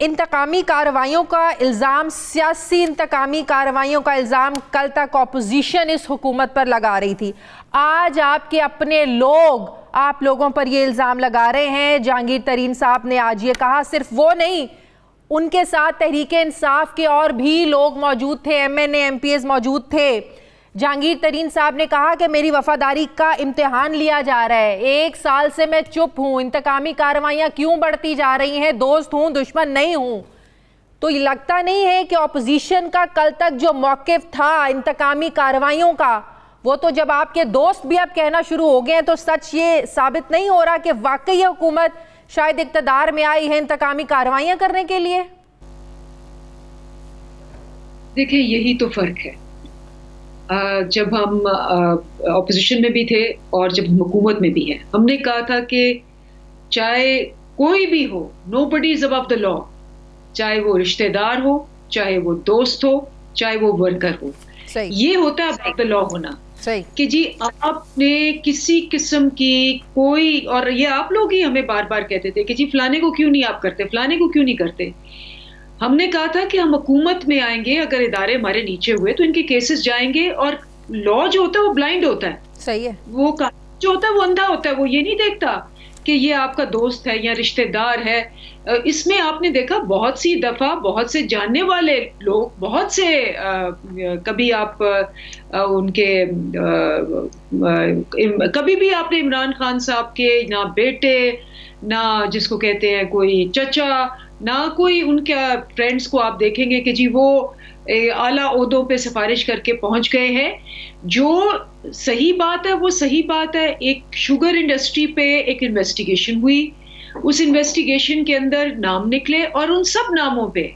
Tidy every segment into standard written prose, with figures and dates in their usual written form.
انتقامی کارروائیوں کا الزام، سیاسی انتقامی کارروائیوں کا الزام کل تک اپوزیشن اس حکومت پر لگا رہی تھی. آج آپ کے اپنے لوگ آپ لوگوں پر یہ الزام لگا رہے ہیں. جہانگیر ترین صاحب نے آج یہ کہا. صرف وہ نہیں، ان کے ساتھ تحریک انصاف کے اور بھی لوگ موجود تھے، M N A M P As موجود تھے. جہانگیر ترین صاحب نے کہا کہ میری وفاداری کا امتحان لیا جا رہا ہے. 1 سال سے میں چپ ہوں، انتقامی کارروائیاں کیوں بڑھتی جا رہی ہیں؟ دوست ہوں، دشمن نہیں ہوں. تو یہ لگتا نہیں ہے کہ اپوزیشن کا کل تک جو موقف تھا انتقامی کارروائیوں کا، وہ تو جب آپ کے دوست بھی اب کہنا شروع ہو گئے ہیں تو سچ یہ ثابت نہیں ہو رہا کہ واقعی حکومت شاید اقتدار میں آئی ہے انتقامی کارروائیاں کرنے کے لیے؟ دیکھیں، یہی تو فرق ہے. جب ہم اپوزیشن میں بھی تھے اور جب ہم حکومت میں بھی ہیں، ہم نے کہا تھا کہ چاہے کوئی بھی ہو، نو بڈی از ابو دا لا. چاہے وہ رشتہ دار ہو، چاہے وہ دوست ہو، چاہے وہ ورکر ہو. یہ ہوتا ہے ابو دا لا ہونا. کہ جی آپ نے کسی قسم کی کوئی، اور یہ آپ لوگ ہی ہمیں بار بار کہتے تھے کہ جی فلانے کو کیوں نہیں آپ کرتے، فلانے کو کیوں نہیں کرتے. ہم نے کہا تھا کہ ہم حکومت میں آئیں گے، اگر ادارے ہمارے نیچے ہوئے تو ان کے کیسز جائیں گے. اور لا جو ہوتا ہے وہ بلائنڈ ہوتا ہے. صحیح ہے. وہ جو ہوتا ہے وہ اندھا ہوتا ہے. وہ یہ نہیں دیکھتا کہ یہ آپ کا دوست ہے یا رشتہ دار ہے. اس میں آپ نے دیکھا بہت سی دفعہ بہت سے جاننے والے لوگ، بہت سے کبھی آپ ان کے کبھی بھی آپ نے عمران خان صاحب کے نہ بیٹے، نہ جس کو کہتے ہیں کوئی چچا، نہ کوئی ان کے فرینڈز کو آپ دیکھیں گے کہ جی وہ اعلیٰ عہدوں پہ سفارش کر کے پہنچ گئے ہیں. جو صحیح بات ہے وہ صحیح بات ہے. ایک شوگر انڈسٹری پہ ایک انویسٹیگیشن ہوئی، اس انویسٹیگیشن کے اندر نام نکلے، اور ان سب ناموں پہ،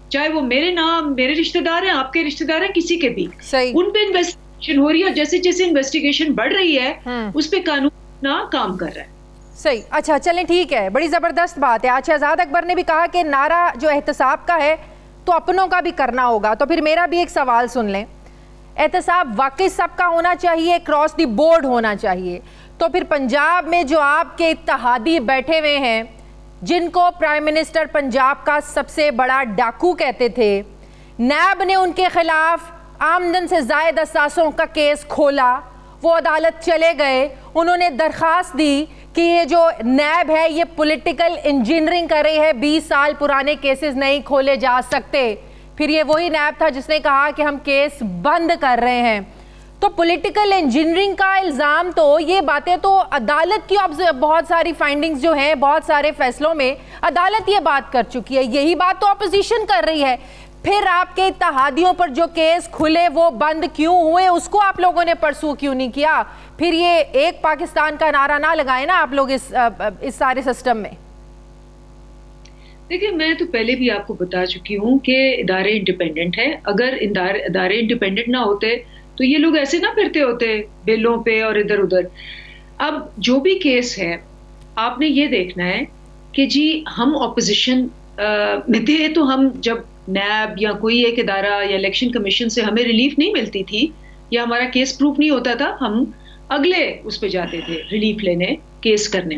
چاہے وہ میرے نام، میرے رشتہ دار ہیں، آپ کے رشتہ دار ہیں، کسی کے بھی، ان پہ انویسٹیگیشن ہو رہی ہے. اور جیسے جیسے انویسٹیگیشن بڑھ رہی ہے اس پہ قانون نہ کام کر رہا ہے. صحیح. اچھا چلیں ٹھیک ہے، بڑی زبردست بات ہے. آج شہزاد اکبر نے بھی کہا کہ نعرہ جو احتساب کا ہے تو اپنوں کا بھی کرنا ہوگا. تو پھر میرا بھی ایک سوال سن لیں. احتساب واقعی سب کا ہونا چاہیے، کراس دی بورڈ ہونا چاہیے. تو پھر پنجاب میں جو آپ کے اتحادی بیٹھے ہوئے ہیں، جن کو پرائم منسٹر پنجاب کا سب سے بڑا ڈاکو کہتے تھے، نیب نے ان کے خلاف آمدن سے زائد اثاثوں کا کیس کھولا، وہ عدالت چلے گئے، انہوں نے درخواست دی کہ یہ جو نیب ہے یہ پولیٹیکل انجینئرنگ کر رہی ہے، 20 سال پرانے کیسز نہیں کھولے جا سکتے. پھر یہ وہی نیب تھا جس نے کہا کہ ہم کیس بند کر رہے ہیں. تو پولیٹیکل انجینئرنگ کا الزام، تو یہ باتیں تو عدالت کی بہت ساری فائنڈنگز جو ہیں، بہت سارے فیصلوں میں عدالت یہ بات کر چکی ہے. یہی بات تو اپوزیشن کر رہی ہے. پھر آپ کے اتحادیوں پر جو کیس کھلے وہ بند کیوں ہوئے، اس کو آپ لوگوں نے پرسو کیوں نہیں کیا؟ پھر یہ ایک پاکستان کا نعرہ نہ لگائیں نا آپ لوگ اس سارے سسٹم میں. دیکھیں، میں تو پہلے بھی آپ کو بتا چکی ہوں کہ ادارے انڈیپینڈنٹ ہیں. اگر ادارے انڈیپینڈنٹ نہ ہوتے تو یہ لوگ ایسے نہ پھرتے ہوتے بیلوں پہ اور ادھر ادھر. اب جو بھی کیس ہے، آپ نے یہ دیکھنا ہے کہ جی ہم اپوزیشن میں تھے تو ہم جب نیب یا کوئی ایک ادارہ یا الیکشن کمیشن سے ہمیں ریلیف نہیں ملتی تھی یا ہمارا کیس پروف نہیں ہوتا تھا، ہم اگلے اس پہ جاتے تھے ریلیف لینے، کیس کرنے.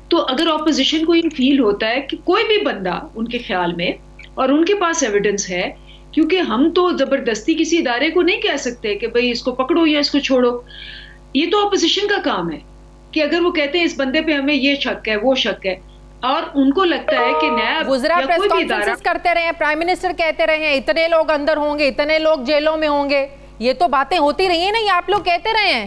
تو اگر اپوزیشن کو یہ فیل ہوتا ہے کہ کوئی بھی بندہ ان کے خیال میں، اور ان کے پاس ایویڈنس ہے، کیونکہ ہم تو زبردستی کسی ادارے کو نہیں کہہ سکتے کہ بھئی اس کو پکڑو یا اس کو چھوڑو. یہ تو اپوزیشن کا کام ہے کہ اگر وہ کہتے ہیں اس بندے پہ ہمیں یہ شک ہے، وہ شک ہے، اور ان کو لگتا ہے کہ نیب وزراء یا کوئی بھی ادارہ کرتے رہے ہیں، پرائم منسٹر کہتے رہے ہیں اتنے لوگ اندر ہوں گے، اتنے لوگ جیلوں میں ہوں گے، یہ تو باتیں ہوتی رہی ہیں نا، یہ آپ لوگ کہتے رہے ہیں.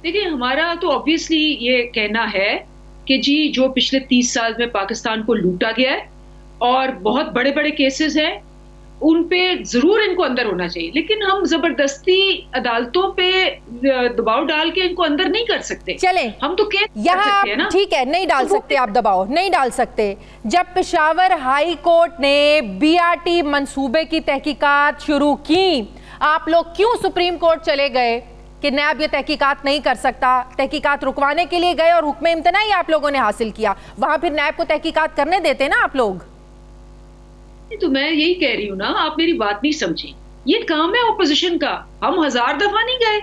دیکھیں، ہمارا تو obviously یہ کہنا ہے کہ جی جو پچھلے 30 سال میں پاکستان کو لوٹا گیا ہے اور بہت بڑے بڑے کیسز ہیں، ان پہ ضرور ان کو اندر ہونا چاہیے. لیکن ہم زبردستی عدالتوں پہ دباؤ ڈال کے ان کو اندر نہیں کر سکتے. چلیں ہم تو یہاں ٹھیک ہے، نہیں ڈال سکتے آپ دباؤ، نہیں ڈال سکتے. جب پشاور ہائی کورٹ نے BRT منصوبے کی تحقیقات شروع کی، آپ لوگ کیوں سپریم کورٹ چلے گئے کہ نیب یہ تحقیقات نہیں کر سکتا؟ تحقیقات رکوانے کے لیے گئے اور حکم امتناعی آپ لوگوں نے حاصل کیا. وہاں پھر نیب کو تحقیقات کرنے دیتے نا آپ لوگ. تو میں یہی کہہ رہی ہوں نا، آپ میری بات نہیں سمجھی. یہ کام ہے اپوزیشن کا. ہم 1000 دفعہ نہیں گئے.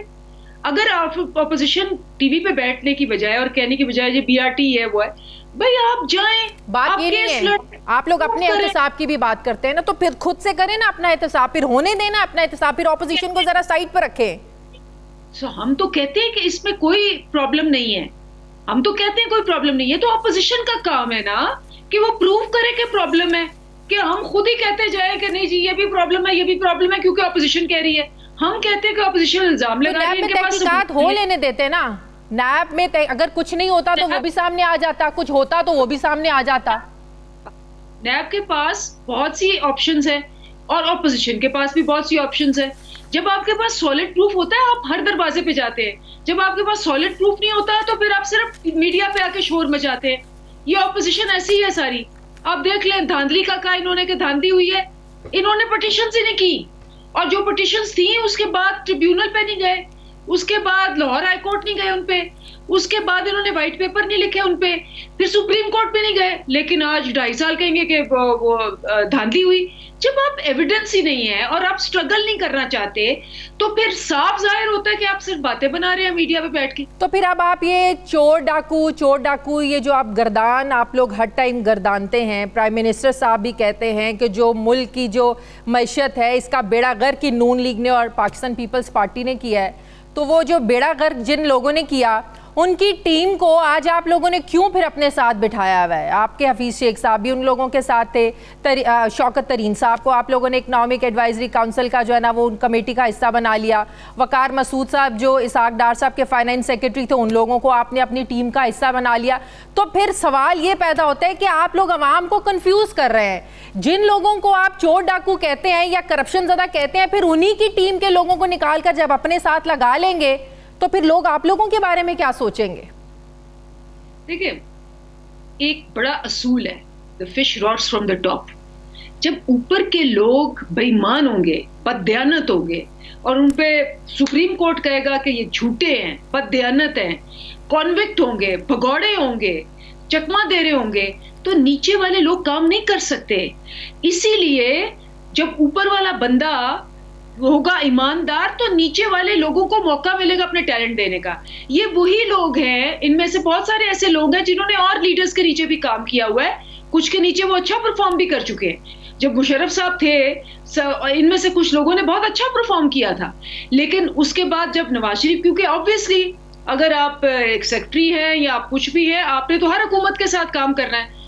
اگر اپوزیشن ٹی وی پہ بیٹھنے کی بجائے اور کہنے کی بجائے یہ BRT ہے وہ ہے، بھائی آپ جائیں، بات یہ نہیں ہے. آپ لوگ اپنے احتساب کی بھی بات کرتے ہیں نا، تو پھر خود سے کریں نا اپنا احتساب، پھر ہونے دینا اپنا احتساب، پھر اپوزیشن کو ذرا سائڈ پر رکھیں. ہم تو کہتے ہیں کہ اس میں کوئی پرابلم نہیں ہے، ہم تو کہتے ہیں کوئی پرابلم نہیں ہے، تو اپوزیشن کا کام ہے نا کہ وہ پروف کرے کہ پرابلم ہے، کہ ہم خود ہی کہتے جائیں کہ نہیں جی یہ بھی پرابلم ہے، یہ بھی پرابلم ہے، کیونکہ اپوزیشن کہہ رہی ہے. ہم کہتے ہیں کہ اپوزیشن الزام لگا رہی ہے، ان کے پاس تحقیقات ہو لینے دیتے نا. نیب میں اگر کچھ نہیں ہوتا تو وہ بھی سامنے آ جاتا، کچھ ہوتا تو وہ بھی سامنے آ جاتا. نیب کے پاس بہت سی آپشنز ہیں اور اپوزیشن کے پاس بھی بہت سی آپشنز ہیں. جب آپ کے پاس سالڈ پروف ہوتا ہے آپ ہر دروازے پہ جاتے ہیں، جب آپ کے پاس سالڈ پروف نہیں ہوتا ہے تو پھر آپ صرف میڈیا پہ آ کے شور مچاتے ہیں. یہ اپوزیشن ایسی ہی ہے ساری. آپ دیکھ لیں دھاندلی کا کہا انہوں نے کہ دھاندلی ہوئی ہے، انہوں نے پٹیشنز ہی نہیں کی، اور جو پٹیشنز تھیں اس کے بعد ٹریبیونل پہ نہیں گئے، اس کے بعد لاہور ہائی کورٹ نہیں گئے ان پہ، اس کے بعد انہوں نے وائٹ پیپر نہیں لکھے ان پہ، پھر سپریم کورٹ پہ نہیں گئے. لیکن آج 2.5 سال کہیں گے کہ وہ دھاندلی ہوئی. جب آپ ایویڈنس ہی نہیں ہے اور آپ سٹرگل نہیں کرنا چاہتے تو پھر صاف ظاہر ہوتا ہے کہ آپ صرف باتیں بنا رہے ہیں میڈیا پہ بیٹھ کے. تو پھر اب آپ یہ چور ڈاکو یہ جو آپ گردان آپ لوگ ہر ٹائم گردانتے ہیں، پرائم منسٹر صاحب بھی کہتے ہیں کہ جو ملک کی جو معیشت ہے اس کا بیڑا غرق کی نون لیگ نے اور پاکستان پیپلز پارٹی نے کیا ہے، تو وہ جو بیڑا غرق جن لوگوں نے کیا ان کی ٹیم کو آج آپ لوگوں نے کیوں پھر اپنے ساتھ بٹھایا ہوا ہے؟ آپ کے حفیظ شیخ صاحب بھی ان لوگوں کے ساتھ تھے، شوکت ترین صاحب کو آپ لوگوں نے اکنامک ایڈوائزری کاؤنسل کا جو ہے نا وہ ان کمیٹی کا حصہ بنا لیا، وقار مسعود صاحب جو اسحاق ڈار صاحب کے فائنانس سیکرٹری تھے ان لوگوں کو آپ نے اپنی ٹیم کا حصہ بنا لیا. تو پھر سوال یہ پیدا ہوتا ہے کہ آپ لوگ عوام کو کنفیوز کر رہے ہیں. جن لوگوں کو آپ چور ڈاکو کہتے ہیں یا کرپشن زدہ کہتے ہیں، پھر انہی کی ٹیم کے لوگوں کو نکال کر جب اپنے ساتھ لگا لیں گے تو پھر لوگ آپ لوگوں کے بارے میں کیا سوچیں گے؟ دیکھیں ایک بڑا اصول ہے the fish rots from the top. جب اوپر کے لوگ بے ایمان ہوں گے، بددیانت ہوں گے اور ان پہ سپریم کورٹ کہے گا کہ یہ جھوٹے ہیں، بددیانت ہیں، کانوکٹ ہوں گے، بھگوڑے ہوں گے، چکما دے رہے ہوں گے، تو نیچے والے لوگ کام نہیں کر سکتے. اسی لیے جب اوپر والا بندہ ہوگا ایماندار تو نیچے والے لوگوں کو موقع ملے گا اپنے ٹیلنٹ دینے کا. یہ وہی لوگ ہیں، ان میں سے بہت سارے ایسے لوگ ہیں جنہوں نے اور لیڈرز کے نیچے بھی کام کیا ہوا ہے، کچھ کے نیچے وہ اچھا پرفارم بھی کر چکے ہیں. جب مشرف صاحب تھے ان میں سے کچھ لوگوں نے بہت اچھا پرفارم کیا تھا، لیکن اس کے بعد جب نواز شریف، کیونکہ آبویسلی اگر آپ ایک سیکرٹری ہیں یا آپ کچھ بھی ہیں آپ نے تو ہر حکومت کے ساتھ کام کرنا ہے.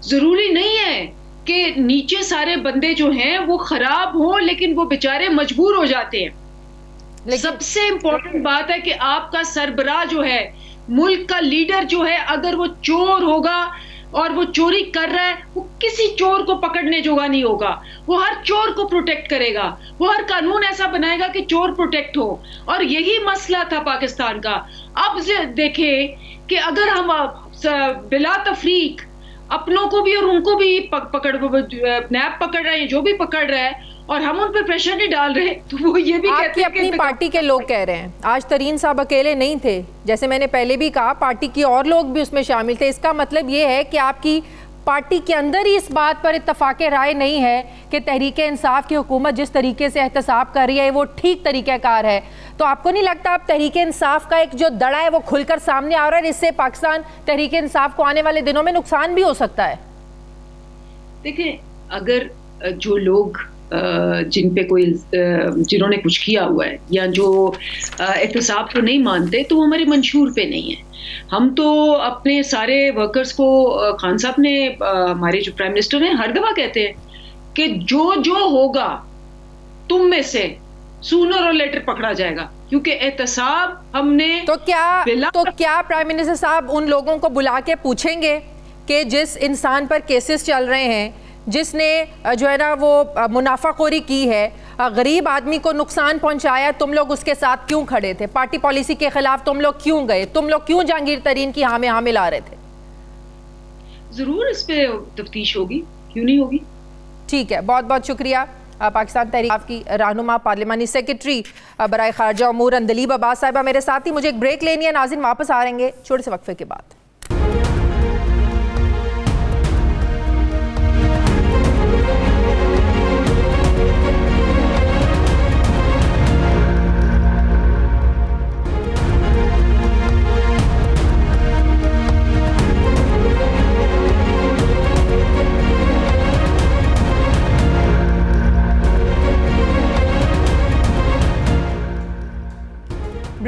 ضروری نہیں ہے کہ نیچے سارے بندے جو ہیں وہ خراب ہوں، لیکن وہ بیچارے مجبور ہو جاتے ہیں. سب سے امپورٹنٹ بات ہے کہ آپ کا سربراہ جو ہے، ملک کا لیڈر جو ہے، اگر وہ چور ہوگا اور وہ چوری کر رہا ہے، وہ کسی چور کو پکڑنے جوگا نہیں ہوگا، وہ ہر چور کو پروٹیکٹ کرے گا، وہ ہر قانون ایسا بنائے گا کہ چور پروٹیکٹ ہو. اور یہی مسئلہ تھا پاکستان کا. اب دیکھیں کہ اگر ہم بلا تفریق اپنوں کو بھی اور ان کو بھی نیب پکڑ رہے ہیں، جو بھی پکڑ رہا ہے، اور ہم ان پر پریشر نہیں ڈال رہے، تو وہ یہ بھی کہتے ہیں کہ اپنی پارٹی کے لوگ کہہ رہے ہیں. آج ترین صاحب اکیلے نہیں تھے، جیسے میں نے پہلے بھی کہا پارٹی کی اور لوگ بھی اس میں شامل تھے. اس کا مطلب یہ ہے کہ آپ کی پارٹی کے اندر ہی اس بات پر اتفاق رائے نہیں ہے کہ تحریک انصاف کی حکومت جس طریقے سے احتساب کر رہی ہے وہ ٹھیک طریقہ کار ہے. تو آپ کو نہیں لگتا اب تحریک انصاف کا ایک جو دڑا ہے وہ کھل کر سامنے آ رہا ہے، اس سے پاکستان تحریک انصاف کو آنے والے دنوں میں نقصان بھی ہو سکتا ہے؟ دیکھیں اگر جو لوگ جن پہ کوئی جنہوں نے کچھ کیا ہوا ہے یا جو احتساب کو نہیں مانتے تو وہ ہمارے منشور پہ نہیں ہے. ہم تو اپنے سارے ورکرز کو، خان صاحب نے، ہمارے جو پرائم منسٹر ہیں، ہر دفعہ کہتے ہیں کہ جو ہوگا تم میں سے سونر اور لیٹر پکڑا جائے گا، کیونکہ احتساب ہم نے. تو کیا پرائم منسٹر صاحب ان لوگوں کو بلا کے پوچھیں گے کہ جس انسان پر کیسز چل رہے ہیں، جس نے جو ہے نا وہ منافع خوری کی ہے، غریب آدمی کو نقصان پہنچایا، تم لوگ اس کے ساتھ کیوں کھڑے تھے؟ پارٹی پالیسی کے خلاف تم لوگ کیوں گئے؟ تم لوگ کیوں جہانگیر ترین کی ہاں میں ہاں ملا رہے تھے؟ ضرور اس پہ تفتیش ہوگی، کیوں نہیں ہوگی. ٹھیک ہے، بہت بہت شکریہ. پاکستان تحریک کی رہنما پارلیمانی سیکرٹری برائے خارجہ امور اندلیب عباس صاحبہ میرے ساتھ ہی. مجھے ایک بریک لینی ہے، ناظرین واپس آ رہیں گے چھوٹے سے وقفے کے بعد.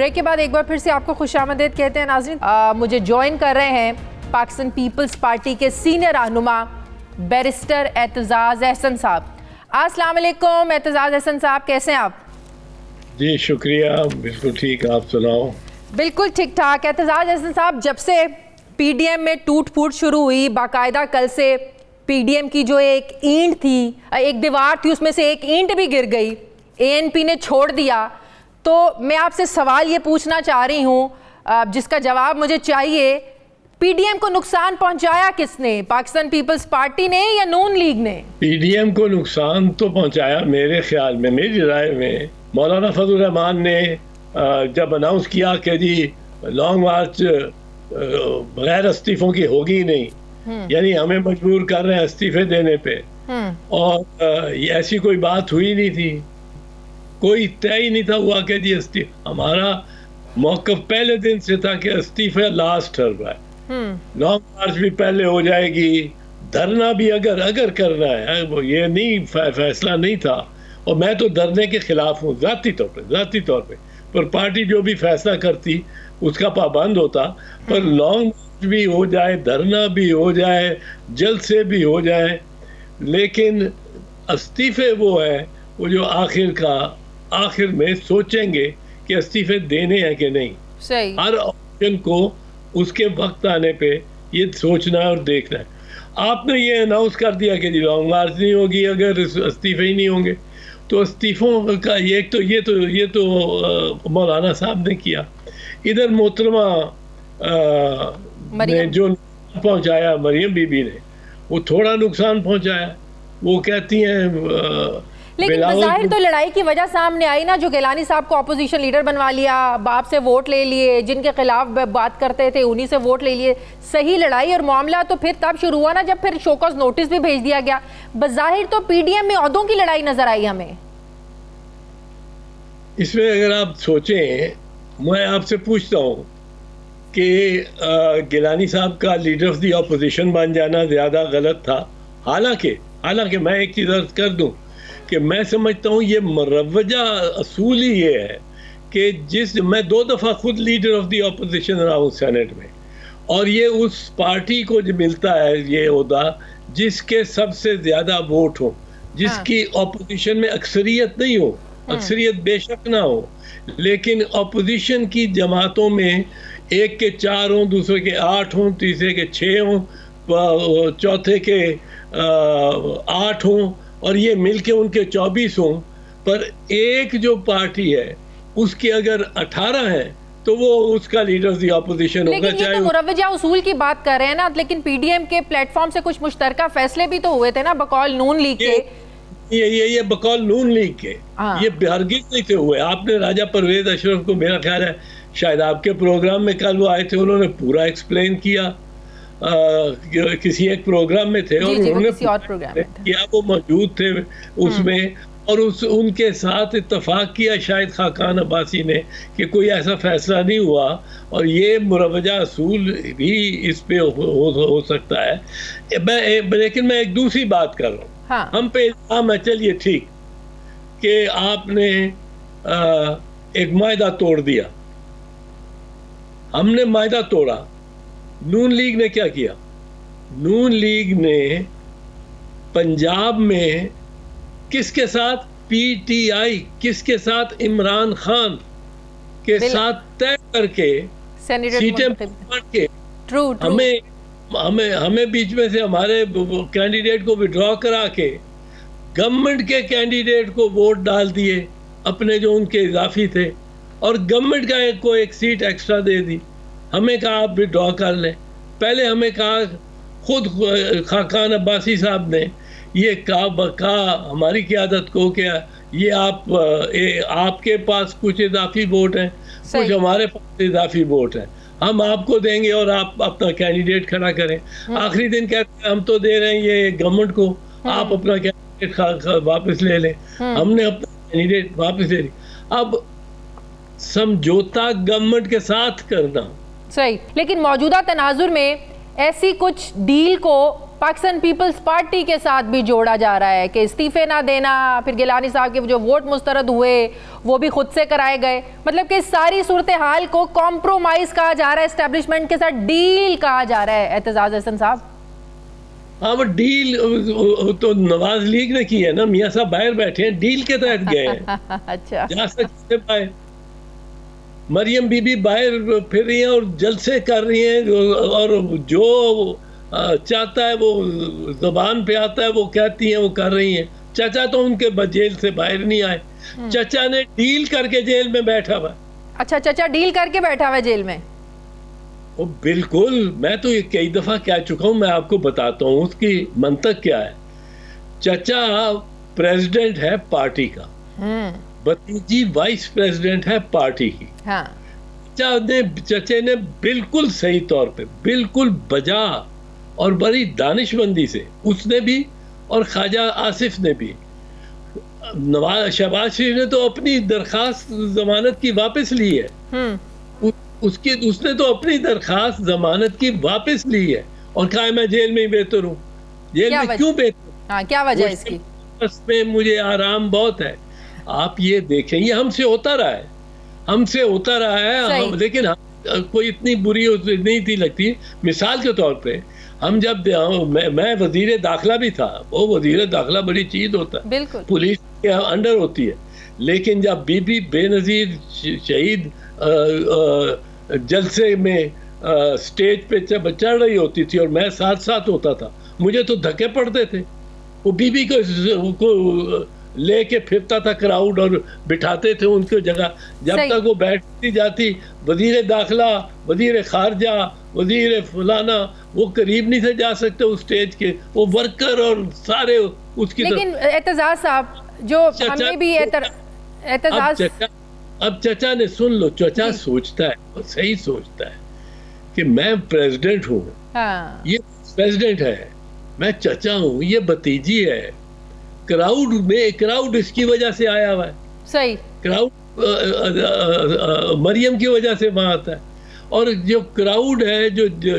بریک کے بعد ایک بار پھر سے آپ کو خوش آمدید کہتے ہیں ناظرین. مجھے جوائن کر رہے ہیں پاکستان پیپلز پارٹی کے سینئر رہنما بیرسٹر اعتزاز احسن صاحب. السلام علیکم اعتزاز احسن صاحب, کیسے ہیں آپ؟ جی شکریہ, بالکل ٹھیک, آپ سناؤ؟ بالکل ٹھیک ٹھاک. اعتزاز احسن صاحب, جب سے پی ڈی ایم میں ٹوٹ پھوٹ شروع ہوئی, باقاعدہ کل سے پی ڈی ایم کی جو ایک اینٹ تھی, ایک دیوار تھی, اس میں سے ایک اینٹ بھی گر گئی, اے این پی نے چھوڑ دیا. تو میں آپ سے سوال یہ پوچھنا چاہ رہی ہوں جس کا جواب مجھے چاہیے, پی ڈی ایم کو نقصان پہنچایا کس نے, پاکستان پیپلز پارٹی نے یا نون لیگ نے؟ پی ڈی ایم کو نقصان تو پہنچایا میرے خیال میں, میری رائے میں, مولانا فضل الرحمان نے جب اناؤنس کیا کہ جی لانگ مارچ بغیر استعفوں کی ہوگی نہیں, یعنی ہمیں مجبور کر رہے ہیں استعفے دینے پہ, اور ایسی کوئی بات ہوئی نہیں تھی, کوئی طے ہی نہیں تھا ہوا کہ جی ہمارا موقف پہلے دن سے تھا کہ استعفے لاسٹ ہے, لانگ مارچ بھی پہلے ہو جائے گی, دھرنا بھی اگر کرنا ہے, وہ یہ نہیں فیصلہ نہیں تھا. اور میں تو دھرنے کے خلاف ہوں ذاتی طور پہ, پر پارٹی جو بھی فیصلہ کرتی اس کا پابند ہوتا, پر لانگ مارچ بھی ہو جائے, دھرنا بھی ہو جائے, جلد سے بھی ہو جائے, لیکن استعفے وہ ہے وہ جو آخر میں سوچیں گے کہ استعفے دینے ہیں کہ نہیں. صحیح. ہر آپشن کو اس کے وقت آنے پہ یہ سوچنا ہے اور دیکھنا ہے. آپ نے یہ اناؤنس کر دیا کہ جی لانگ مارچ نہیں ہوگی اگر استعفے ہی نہیں ہوں گے, تو استعفوں کا یہ تو مولانا صاحب نے کیا. ادھر محترمہ نے جو پہنچایا مریم بی بی نے, وہ تھوڑا نقصان پہنچایا. وہ کہتی ہیں لیکن بظاہر تو لڑائی کی وجہ سامنے آئی نا, جو گیلانی صاحب کو اپوزیشن لیڈر بنوا لیا, باپ سے ووٹ لے لیے, جن کے خلاف بات کرتے تھے انہی سے ووٹ لے لیے. صحیح لڑائی اور معاملہ تو پھر تب شروع ہوا نا جب پھر شوکاز نوٹس بھی بھیج دیا گیا. بظاہر تو پی ڈی ایم میں عہدوں کی لڑائی نظر آئی ہمیں. اس میں اگر آپ سوچیں, میں آپ سے پوچھتا ہوں کہ گیلانی صاحب کا لیڈر آف دی اپوزیشن بن جانا زیادہ غلط تھا. حالانکہ میں ایک چیز عرض کر دوں کہ میں سمجھتا ہوں یہ مروجہ اصول ہی یہ ہے کہ میں 2 دفعہ خود لیڈر آف دی اپوزیشن رہا ہوں سینٹ میں, اور یہ اس پارٹی کو جو ملتا ہے یہ عہدہ جس کے سب سے زیادہ ووٹ ہوں, جس کی اپوزیشن میں اکثریت نہیں ہو, اکثریت بے شک نہ ہو, لیکن اپوزیشن کی جماعتوں میں ایک کے 4 ہوں, دوسرے کے 8 ہوں, تیسرے کے 6 ہوں, چوتھے کے 8 ہوں, اور یہ مل کے ان کے 24 ہوں, پر ایک جو پارٹی ہے اس کے اگر 18 ہیں تو وہ اس کا لیڈر دی اپوزیشن ہوگا. لیکن یہ تو مروجہ اصول کی بات کر رہے ہیں نا, لیکن پی ڈی ایم کے پلیٹ فارم سے کچھ مشترکہ فیصلے بھی تو ہوئے تھے نا بقول نون لیگ کے. یہ بقول نون لیگ کے یہ ہرگز نہیں تھے ہوئے. آپ نے راجہ پرویز اشرف کو, میرا خیال ہے شاید آپ کے پروگرام میں کل وہ آئے تھے, انہوں نے پورا ایکسپلین کیا, کسی ایک پروگرام میں تھے اور انہوں نے کیا, وہ موجود تھے اس میں, اور ان کے ساتھ اتفاق کیا شاید خاقان عباسی نے کہ کوئی ایسا فیصلہ نہیں ہوا, اور یہ مروجہ اصول بھی اس پہ ہو سکتا ہے. لیکن میں ایک دوسری بات کر رہا ہوں. ہم پہ الزام ہے, چلیے ٹھیک کہ آپ نے ایک معاہدہ توڑ دیا, ہم نے معاہدہ توڑا. نون لیگ نے کیا کیا؟ نون لیگ نے پنجاب میں کس کے ساتھ, پی ٹی آئی کس کے ساتھ, عمران خان کے ساتھ طے کر کے سیٹیں بانٹ کے ہمیں بیچ میں سے ہمارے کینڈیڈیٹ کو وڈرا کرا کے گورنمنٹ کے کینڈیڈیٹ کو ووٹ ڈال دیے اپنے جو ان کے اضافی تھے, اور گورنمنٹ کا کو ایک سیٹ ایکسٹرا دے دی. ہمیں کہا آپ وڈرا کر لیں. پہلے ہمیں کہا خود خاقان عباسی صاحب نے یہ کہا ہماری قیادت کو کہ یہ آپ کے پاس کچھ اضافی ووٹ ہیں, کچھ ہمارے پاس اضافی ووٹ ہیں, ہم آپ کو دیں گے اور آپ اپنا کینڈیڈیٹ کھڑا کریں. آخری دن کہتے ہیں ہم تو دے رہے ہیں یہ گورنمنٹ کو, آپ اپنا کینڈیڈیٹ واپس لے لیں. ہم نے اپنا کینڈیڈیٹ واپس لے لیا. اب سمجھوتا گورنمنٹ کے ساتھ کرنا صحیح, لیکن موجودہ تناظر میں ایسی کچھ ڈیل کو پاکستان پیپلز پارٹی کے ساتھ بھی جوڑا جا رہا ہے کہ استعفے نہ دینا, پھر گیلانی صاحب کے جو ووٹ مسترد ہوئے وہ بھی خود سے کرائے گئے, مطلب کہ ساری صورتحال کو کمپرومائز کہا جا رہا ہے, اسٹیبلشمنٹ کے ساتھ ڈیل کہا جا رہا ہے. اعتزاز احسن صاحب, ہاں وہ ڈیل تو نواز لیگ نے کی ہے نا, میاں صاحب باہر بیٹھے ہیں, ڈیل کے تحت گئے ہیں. اچھا, جا سکتے باہر, مریم بی بی باہر پھر رہی ہیں اور جلسے کر رہی ہیں, اور جو چاہتا ہے وہ زبان پہ آتا ہے وہ کہتی ہیں, وہ کر رہی ہیں. چچا تو ان کے جیل سے باہر نہیں آئے, چچا نے ڈیل کر کے جیل میں بیٹھا ہوا. اچھا, چچا ڈیل کر کے بیٹھا ہوا جیل میں؟ وہ بالکل, میں تو یہ کئی دفعہ کہہ چکا ہوں, میں آپ کو بتاتا ہوں اس کی منطق کیا ہے. چچا پریزیڈنٹ ہے پارٹی کا, بھتیجی وائس پریزیڈنٹ ہے پارٹی کی. چچے نے بالکل صحیح طور پہ, بالکل بجا اور بڑی دانش مندی سے, اس نے بھی اور خواجہ آصف نے بھی, شہباز شریف نے تو اپنی درخواست ضمانت کی واپس لی ہے, اس نے تو اپنی درخواست ضمانت کی واپس لی ہے اور کہا میں جیل میں ہی بہتر ہوں. جیل میں کیوں بہتر؟ ہاں, کیا وجہ اس کی؟ اس میں مجھے آرام بہت ہے. آپ یہ دیکھیں, یہ ہم سے ہوتا رہا ہے, ہم سے ہوتا رہا ہے, لیکن کوئی اتنی بری نہیں تھی لگتی. مثال کے طور پہ ہم جب, میں وزیر داخلہ بھی تھا, وہ وزیر داخلہ بڑی چیز ہوتا ہے, پولیس کے انڈر ہوتی ہے, لیکن جب بی بی بے نظیر شہید جلسے میں سٹیج پہ چڑھ رہی ہوتی تھی اور میں ساتھ ساتھ ہوتا تھا, مجھے تو دھکے پڑتے تھے. وہ بی بی کو لے کے پھرتا تھا کراؤڈ اور بٹھاتے تھے ان کی جگہ, جب تک وہ بیٹھتی جاتی وزیر داخلہ, وزیر خارجہ, وزیر فلانا, وہ قریب نہیں سے جا سکتے اس سٹیج کے, وہ ورکر اور سارے اس کی. لیکن اعتزاز صاحب, جو ہمیں بھی اعتزاز, اب چچا نے سن لو, چچا سوچتا ہے, صحیح سوچتا ہے کہ میں پریزیڈنٹ ہوں, یہ پریزیڈنٹ ہے, میں چچا ہوں, یہ بھتیجی ہے. کراؤڈ اس کی وجہ سے آیا ہوا ہے, صحیح, کراؤڈ مریم کی وجہ سے وہاں آتا ہے. اور جو کراؤڈ ہے,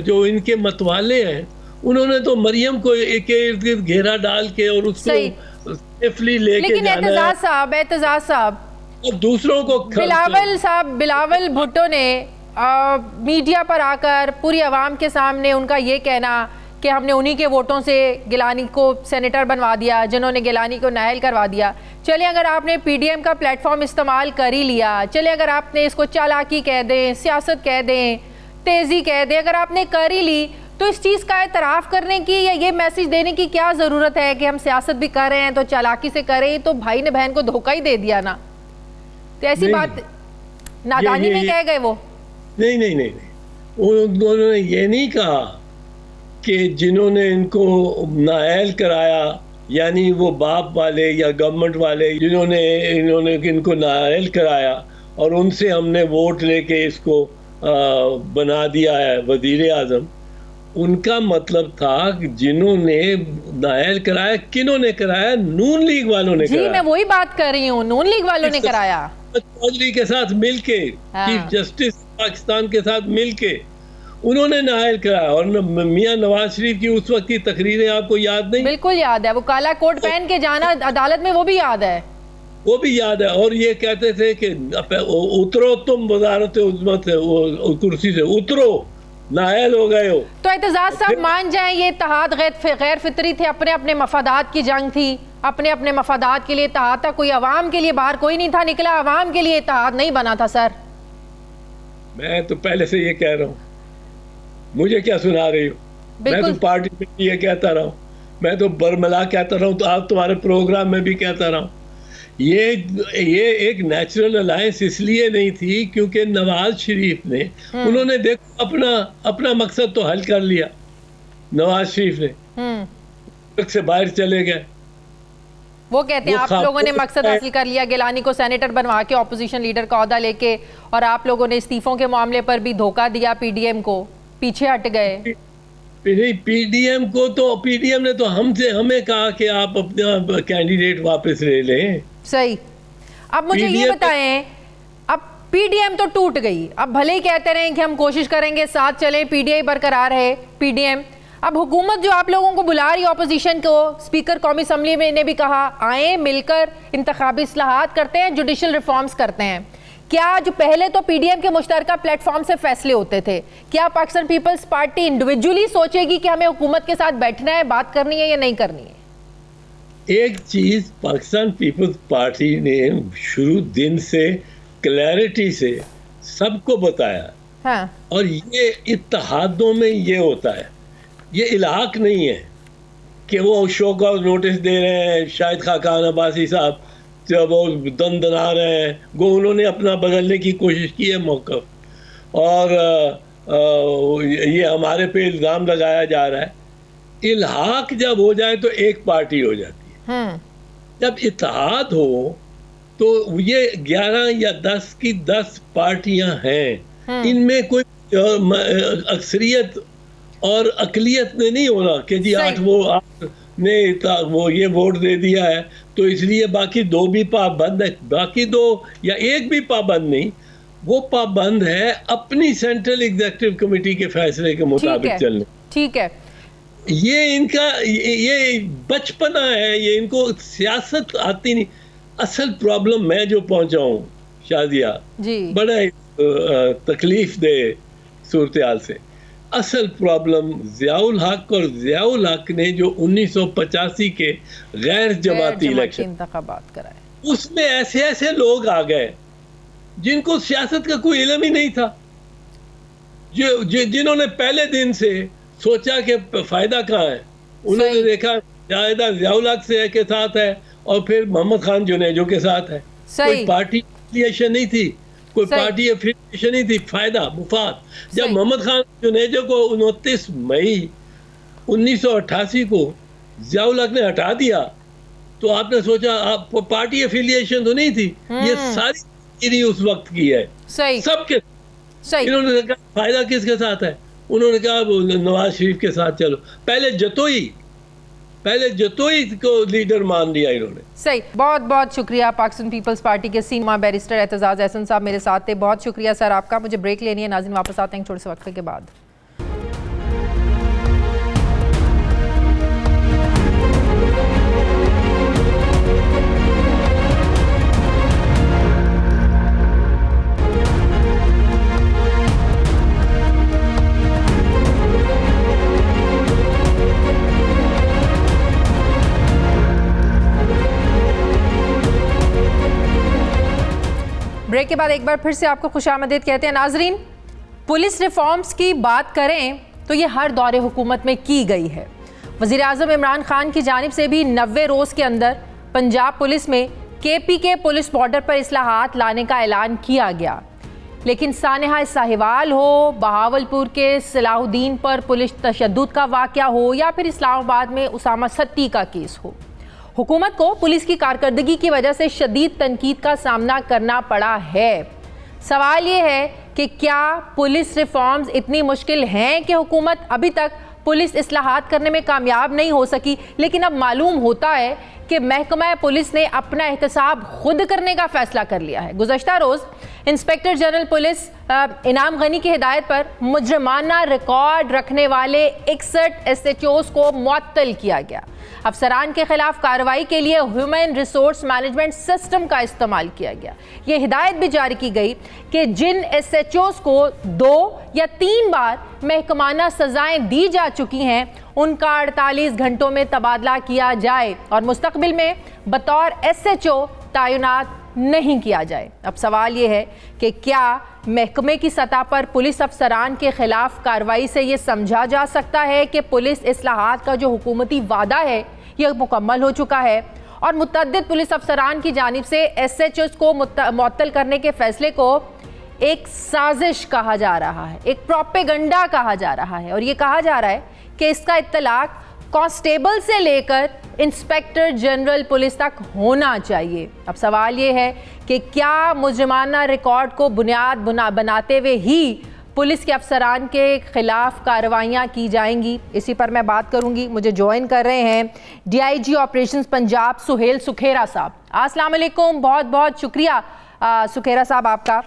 جو ان کے متوالے ہیں, انہوں نے تو مریم کو ایک ارد گرد گھیرا ڈال کے اور اس کو سیفلی لے کے جانا ہے. لیکن اعتزاز صاحب, اور دوسروں کو, بلاول بھٹو نے میڈیا پر آ کر پوری عوام کے سامنے ان کا یہ کہنا کہ ہم نے انہی کے ووٹوں سے گیلانی کو سینیٹر بنوا دیا, جنہوں نے گیلانی کو نااہل کروا دیا. چلے اگر آپ نے پی ڈی ایم کا پلیٹ فارم استعمال کر ہی لیا, چلے اگر آپ نے اس کو چالاکی کہہ دیں, سیاست کہہ دیں, تیزی کہہ دیں, اگر آپ نے کر ہی لی, تو اس چیز کا اعتراف کرنے کی یا یہ میسج دینے کی کیا ضرورت ہے کہ ہم سیاست بھی کر رہے ہیں تو چالاکی سے کریں, تو بھائی نے بہن کو دھوکہ ہی دے دیا نا. تو ایسی بات نادانی میں کہہ گئے وہ. نہیں, انہوں نے یہ نہیں کہا کہ جنہوں نے ان کو نااہل کرایا, یعنی وہ باپ والے یا گورنمنٹ والے جنہوں نے ان کو نااہل کرایا اور ان سے ہم نے ووٹ لے کے اس کو بنا دیا ہے وزیر اعظم, ان کا مطلب تھا کہ جنہوں نے نااہل کرایا, کنہوں نے کرایا؟ نون لیگ والوں نے کرایا. جی, میں وہی بات کر رہی ہوں, نون لیگ والوں نے کرایا, چودھری کے ساتھ مل کے, چیف جسٹس پاکستان کے ساتھ مل کے انہوں نے نااہل کرایا. اور میاں نواز شریف کی اس وقت کی تقریریں آپ کو یاد نہیں؟ بالکل یاد ہے, وہ کالا کوٹ پہن کے جانا عدالت میں, وہ بھی یاد ہے, وہ بھی یاد ہے. اور یہ کہتے تھے کہ اترو تم وزارت عظمت کرسی سے, اترو, نااہل ہو گئے ہو. تو اعتزاز صاحب مان جائیں یہ اتحاد غیر فطری تھے, اپنے مفادات کی جنگ تھی, اپنے مفادات کے لیے اتحاد تھا, کوئی عوام کے لیے باہر کوئی نہیں تھا نکلا, عوام کے لیے اتحاد نہیں بنا تھا. سر میں تو پہلے سے یہ کہہ رہا ہوں, مجھے کیا سنا رہی ہو؟ میں تو پارٹی میں یہ کہتا رہا ہوں, میں تو برملا کہتا رہا ہوں, تو آپ تمہارے پروگرام میں بھی کہتا رہا ہوں. یہ ایک نیچرل الائنس اس لیے نہیں تھی کیونکہ نواز شریف نے, انہوں نے دیکھو اپنا مقصد تو حل کر لیا. نواز شریف نے سے باہر چلے گئے. وہ کہتے ہیں آپ لوگوں نے مقصد حاصل کر لیا, گیلانی کو سینیٹر بنوا کے اپوزیشن لیڈر کا عہدہ لے کے, اور آپ لوگوں نے استعفوں کے معاملے پر بھی دھوکہ دیا, پی ڈی ایم کو پیچھے ہٹ گئے. پی ڈی ایم کو تو پی ڈی ایم نے تو ہمیں کہا کہ آپ اپنا کینڈیڈیٹ واپس لے لیں. صحیح. اب مجھے یہ بتائیں, اب پی ڈی ایم تو ٹوٹ گئی, اب بھلے ہی کہتے رہیں کہ ہم کوشش کریں گے ساتھ چلیں, پی ڈی آئی برقرار ہے, پی ڈی ایم, اب حکومت جو آپ لوگوں کو بلا رہی ہے اپوزیشن کو، اسپیکر قومی اسمبلی میں نے بھی کہا آئیں مل کر انتخابی اصلاحات کرتے ہیں، جوڈیشل ریفارمز کرتے ہیں، کیا جو پہلے تو پی ڈی ایم کے مشترکہ پلیٹ فارم سے فیصلے ہوتے تھے، کیا پاکستان پیپلز پارٹی انڈیویجولی سوچے گی کہ ہمیں حکومت کے ساتھ بیٹھنا ہے، بات کرنی ہے یا نہیں کرنی ہے؟ ایک چیز پاکستان پیپلز پارٹی نے شروع دن سے کلیئرٹی سے سب کو بتایا، ہاں، اور یہ اتحادوں میں یہ ہوتا ہے، یہ الحاق نہیں ہے کہ وہ شو کا نوٹس دے رہے ہیں شاہد خاقان عباسی صاحب جب وہ دن دنا رہے ہیں، وہ انہوں نے اپنا بدلنے کی کوشش کی ہے موقف، اور یہ ہمارے پہ الزام لگایا جا رہا ہے۔ الحاق جب ہو جائے تو ایک پارٹی ہو جاتی ہے، جب اتحاد ہو تو یہ 11 یا 10 کی 10 پارٹیاں ہیں، ان میں کوئی اکثریت اور اقلیت نے نہیں ہونا کہ جی 8 نے وہ یہ ووٹ دے دیا ہے تو اس لیے باقی 2 بھی پابند ہے، باقی 2 یا 1 بھی پابند نہیں، وہ پابند ہے اپنی سینٹرل ایگزیکٹو کمیٹی کے فیصلے کے مطابق چلنے۔ ٹھیک ہے، یہ ان کا یہ بچپنا ہے، یہ ان کو سیاست آتی نہیں۔ اصل پرابلم میں جو پہنچا ہوں شادیہ بڑا تکلیف دہ صورتحال سے، اصل پرابلم ضیاء الحق اور ضیاء الحق نے جو 1985 کے غیر جماعتی الیکشن انتخابات کرائے، اس میں ایسے ایسے لوگ آ گئے جن کو سیاست کا کوئی علم ہی نہیں تھا، جنہوں نے پہلے دن سے سوچا کہ فائدہ کہاں ہے، انہوں نے دیکھا ضیاء الحق سے کے ساتھ ہے اور پھر محمد خان جنیجو کے ساتھ ہے، کوئی پارٹی افیلیشن نہیں تھی، کوئی پارٹی افیلیشن نہیں تھی، فائدہ مفاد۔ جب محمد خان جنیجو کو 29 مئی 1988 کو ضیاء الحق نے ہٹا دیا تو آپ نے سوچا پارٹی افیلیشن تو نہیں تھی، یہ ساری اس وقت کی ہے سب کے، انہوں نے کہا فائدہ کس کے ساتھ ہے، انہوں نے کہا نواز شریف کے ساتھ چلو، پہلے جتوئی کو لیڈر مان لیا انہوں نے۔ صحیح، بہت بہت شکریہ پاکستان پیپلز پارٹی کے سینئر بیرسٹر اعتزاز احسن صاحب میرے ساتھ تھے، بہت شکریہ سر آپ کا۔ مجھے بریک لینی ہے، ناظرین واپس آتے ہیں تھوڑے سے وقفے کے بعد۔ بریک کے بعد ایک بار پھر سے آپ کو خوش آمدید کہتے ہیں۔ ناظرین، پولیس ریفارمز کی بات کریں تو یہ ہر دور حکومت میں کی گئی ہے۔ وزیر اعظم عمران خان کی جانب سے بھی 90 روز کے اندر پنجاب پولیس میں KP کے پولیس بارڈر پر اصلاحات لانے کا اعلان کیا گیا، لیکن سانحہ ساہیوال ہو، بہاولپور کے صلاح الدین پر پولیس تشدد کا واقعہ ہو یا پھر اسلام آباد میں اسامہ ستی کا کیس ہو، حکومت کو پولیس کی کارکردگی کی وجہ سے شدید تنقید کا سامنا کرنا پڑا ہے۔ سوال یہ ہے کہ کیا پولیس ریفارمز اتنی مشکل ہیں کہ حکومت ابھی تک پولیس اصلاحات کرنے میں کامیاب نہیں ہو سکی؟ لیکن اب معلوم ہوتا ہے کہ محکمہ پولیس نے اپنا احتساب خود کرنے کا فیصلہ کر لیا ہے۔ گزشتہ روز انسپیکٹر جنرل پولیس انعام غنی کی ہدایت پر مجرمانہ ریکارڈ رکھنے والے 61 SHOs کو معطل کیا گیا۔ افسران کے خلاف کارروائی کے لیے ہیومن ریسورس مینجمنٹ سسٹم کا استعمال کیا گیا۔ یہ ہدایت بھی جاری کی گئی کہ جن SHOs کو 2 یا 3 بار محکمانہ سزائیں دی جا چکی ہیں ان کا 48 گھنٹوں میں تبادلہ کیا جائے اور مستقبل میں بطور SHO تعینات نہیں کیا جائے۔ اب سوال یہ ہے کہ کیا محکمے کی سطح پر پولیس افسران کے خلاف کارروائی سے یہ سمجھا جا سکتا ہے کہ پولیس اصلاحات کا جو حکومتی وعدہ ہے یہ مکمل ہو چکا ہے، اور متعدد پولیس افسران کی جانب سے SHOs کو معطل کرنے کے فیصلے کو ایک سازش کہا جا رہا ہے، ایک پروپیگنڈا کہا جا رہا ہے، اور یہ کہا جا رہا ہے کہ اس کا اطلاق کانسٹیبل سے لے کر انسپیکٹر جنرل پولیس تک ہونا چاہیے۔ اب سوال یہ ہے کہ کیا مجرمانہ ریکارڈ کو بنیاد بناتے ہوئے ہی پولیس کے افسران کے خلاف کارروائیاں کی جائیں گی؟ اسی پر میں بات کروں گی۔ مجھے جوائن کر رہے ہیں DIG آپریشنز پنجاب سہیل سکھیرا صاحب۔ السلام علیکم، بہت بہت شکریہ سکھیرا صاحب آپ کا۔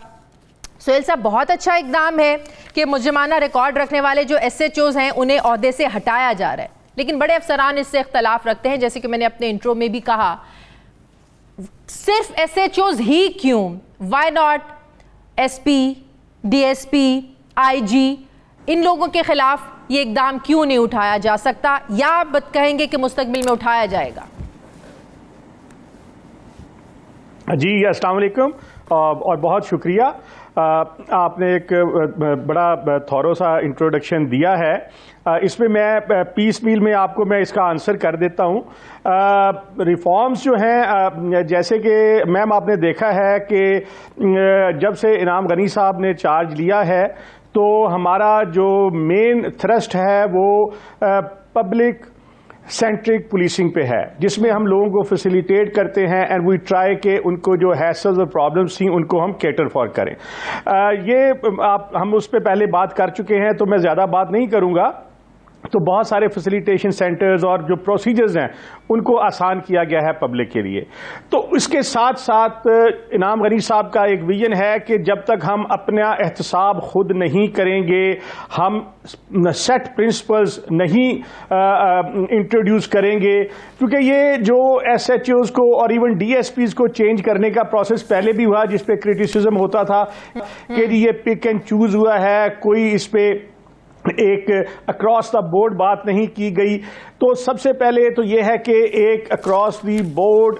سہیل صاحب بہت اچھا اقدام ہے کہ مجرمانہ ریکارڈ رکھنے والے جو ایس ایچ اوز ہیں انہیں عہدے سے ہٹایا جا رہا ہے، لیکن بڑے افسران اس سے اختلاف رکھتے ہیں، جیسے کہ میں نے اپنے انٹرو میں بھی کہا صرف ایس ایچ اوز ہی کیوں، why not S P, D S P, I G, ان لوگوں کے خلاف یہ اقدام کیوں نہیں اٹھایا جا سکتا، یا آپ کہیں گے کہ مستقبل میں اٹھایا جائے گا؟ جی السلام علیکم اور بہت شکریہ، آپ نے ایک بڑا تھورو سا انٹروڈکشن دیا ہے، اس میں پیس میل میں آپ کو میں اس کا آنسر کر دیتا ہوں۔ ریفارمز جو ہیں جیسے کہ میم آپ نے دیکھا ہے کہ جب سے انعام غنی صاحب نے چارج لیا ہے تو ہمارا جو مین تھرسٹ ہے وہ پبلک سینٹرک پولیسنگ پہ ہے، جس میں ہم لوگوں کو فیسیلیٹیٹ کرتے ہیں اینڈ وی ٹرائی کہ ان کو جو ہیسلز اور پرابلمس تھیں ان کو ہم کیٹر فار کریں۔ ہم اس پہ پہلے بات کر چکے ہیں تو میں زیادہ بات نہیں کروں گا۔ تو بہت سارے فیسیلیٹیشن سینٹرز اور جو پروسیجرز ہیں ان کو آسان کیا گیا ہے پبلک کے لیے۔ تو اس کے ساتھ ساتھ انعام غنی صاحب کا ایک ویژن ہے کہ جب تک ہم اپنا احتساب خود نہیں کریں گے، ہم سیٹ پرنسپلز نہیں انٹروڈیوس کریں گے، کیونکہ یہ جو ایس ایچ اوز کو اور ایون ڈی ایس پیز کو چینج کرنے کا پروسیس پہلے بھی ہوا، جس پہ کرٹیسزم ہوتا تھا کہ یہ پک اینڈ چوز ہوا ہے، کوئی اس پہ ایک اکراس دا بورڈ بات نہیں کی گئی۔ تو سب سے پہلے تو یہ ہے کہ ایک across the board